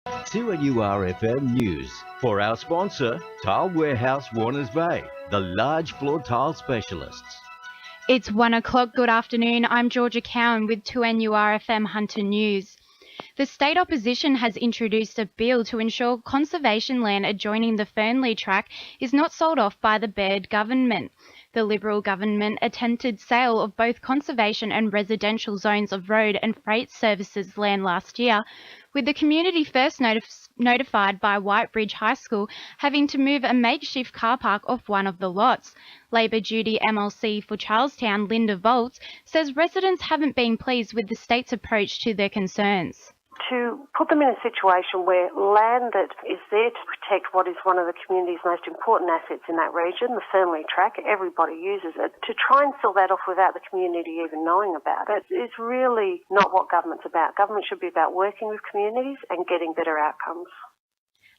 2NURFM News. For our sponsor, Tile Warehouse Warners Bay, the large floor tile specialists. It's 1 o'clock. Good afternoon. I'm Jorja Cowan with 2NURFM Hunter News. The state opposition has introduced a bill to ensure conservation land adjoining the Fernley track is not sold off by the Baird government. The Liberal government attempted sale of both conservation and residential zones of road and freight services land last year, with the community first notified by Whitebridge High School having to move a makeshift car park off one of the lots. Labor duty MLC for Charlestown, Linda Volts, says residents haven't been pleased with the state's approach to their concerns. To put them in a situation where land that is there to protect what is one of the community's most important assets in that region, the Fernley track, everybody uses it, to try and sell that off without the community even knowing about it is really not what government's about. Government should be about working with communities and getting better outcomes.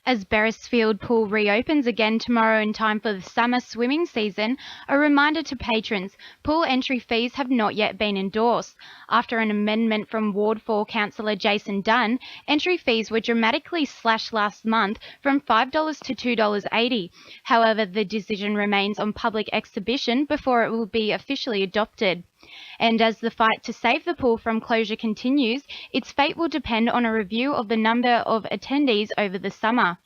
As Beresfield Pool reopens again tomorrow in time for the summer swimming season, a reminder to patrons, pool entry fees have not yet been endorsed. After an amendment from Ward 4 Councillor Jason Dunn, entry fees were dramatically slashed last month from $5 to $2.80. However, the decision remains on public exhibition before it will be officially adopted. And as the fight to save the pool from closure continues, its fate will depend on a review of the number of attendees over the summer.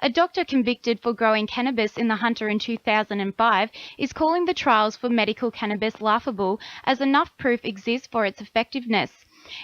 A doctor convicted for growing cannabis in the Hunter in 2005 is calling the trials for medical cannabis laughable, as enough proof exists for its effectiveness.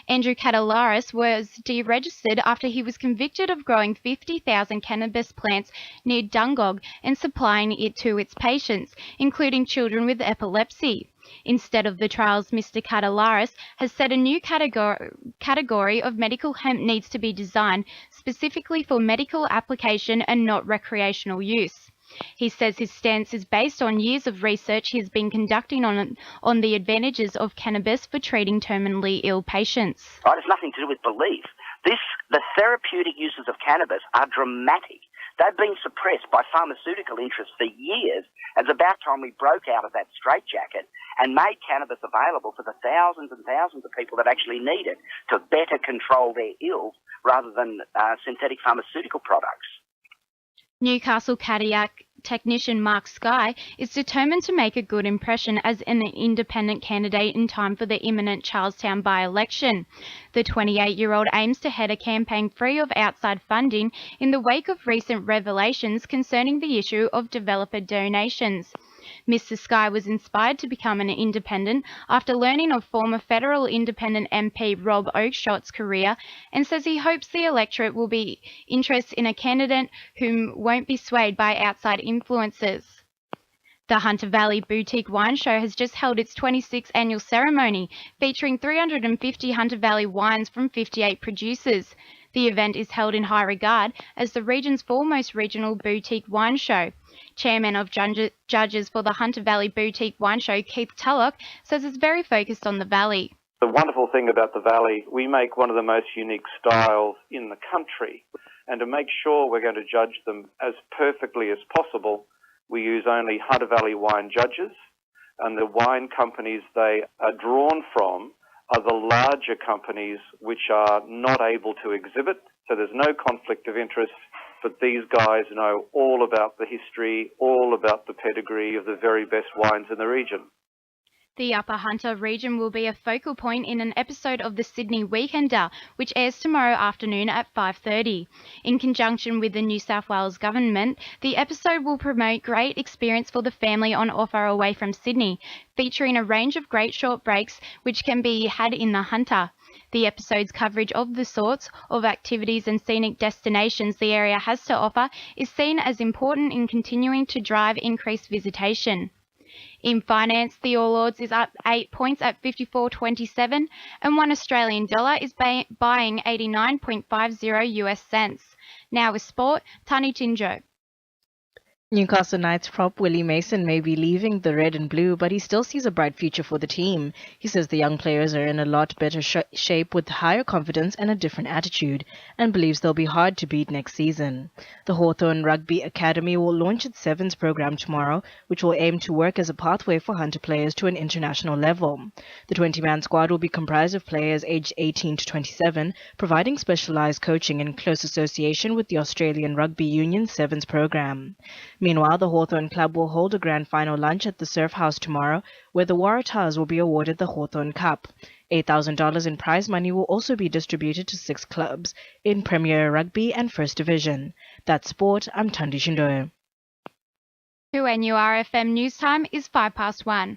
Andrew Catalaris was deregistered after he was convicted of growing 50,000 cannabis plants near Dungog and supplying it to its patients, including children with epilepsy. Instead of the trials, Mr. Catalaris has said a new category of medical hemp needs to be designed specifically for medical application and not recreational use. He says his stance is based on years of research he has been conducting on the advantages of cannabis for treating terminally ill patients. Right, it's nothing to do with belief. The therapeutic uses of cannabis are dramatic. They've been suppressed by pharmaceutical interests for years, and it's about time we broke out of that straitjacket and made cannabis available for the thousands and thousands of people that actually need it to better control their ills rather than synthetic pharmaceutical products. Newcastle cardiac technician Mark Sky is determined to make a good impression as an independent candidate in time for the imminent Charlestown by-election. The 28-year-old aims to head a campaign free of outside funding in the wake of recent revelations concerning the issue of developer donations. Mr. Sky was inspired to become an independent after learning of former federal independent MP Rob Oakeshot's career, and says he hopes the electorate will be interested in a candidate whom won't be swayed by outside influences. The Hunter Valley Boutique Wine Show has just held its 26th annual ceremony, featuring 350 Hunter Valley wines from 58 producers. The event is held in high regard as the region's foremost regional boutique wine show. Chairman of Judges for the Hunter Valley Boutique Wine Show, Keith Tulloch, says it's very focused on the Valley. The wonderful thing about the Valley, we make one of the most unique styles in the country. And to make sure we're going to judge them as perfectly as possible, we use only Hunter Valley wine judges. And the wine companies they are drawn from are the larger companies which are not able to exhibit. So there's no conflict of interest. But these guys know all about the history, all about the pedigree of the very best wines in the region. The Upper Hunter region will be a focal point in an episode of the Sydney Weekender, which airs tomorrow afternoon at 5:30. In conjunction with the New South Wales Government, the episode will promote great experience for the family on offer away from Sydney, featuring a range of great short breaks which can be had in the Hunter. The episode's coverage of the sorts of activities and scenic destinations the area has to offer is seen as important in continuing to drive increased visitation. In finance, the All Ords is up 8 points at 54.27 and $1 Australian dollar is buying 89.50 US cents. Now with sport, Tani Tinjo. Newcastle Knights prop Willie Mason may be leaving the red and blue, but he still sees a bright future for the team. He says the young players are in a lot better shape with higher confidence and a different attitude, and believes they'll be hard to beat next season. The Hawthorn Rugby Academy will launch its Sevens program tomorrow, which will aim to work as a pathway for Hunter players to an international level. The 20-man squad will be comprised of players aged 18 to 27, providing specialised coaching in close association with the Australian Rugby Union Sevens program. Meanwhile, the Hawthorn Club will hold a grand final lunch at the Surf House tomorrow, where the Waratahs will be awarded the Hawthorn Cup. $8,000 in prize money will also be distributed to 6 clubs in Premier Rugby and First Division. That's sport. I'm Chindove. To NURFM News Time is 1:05.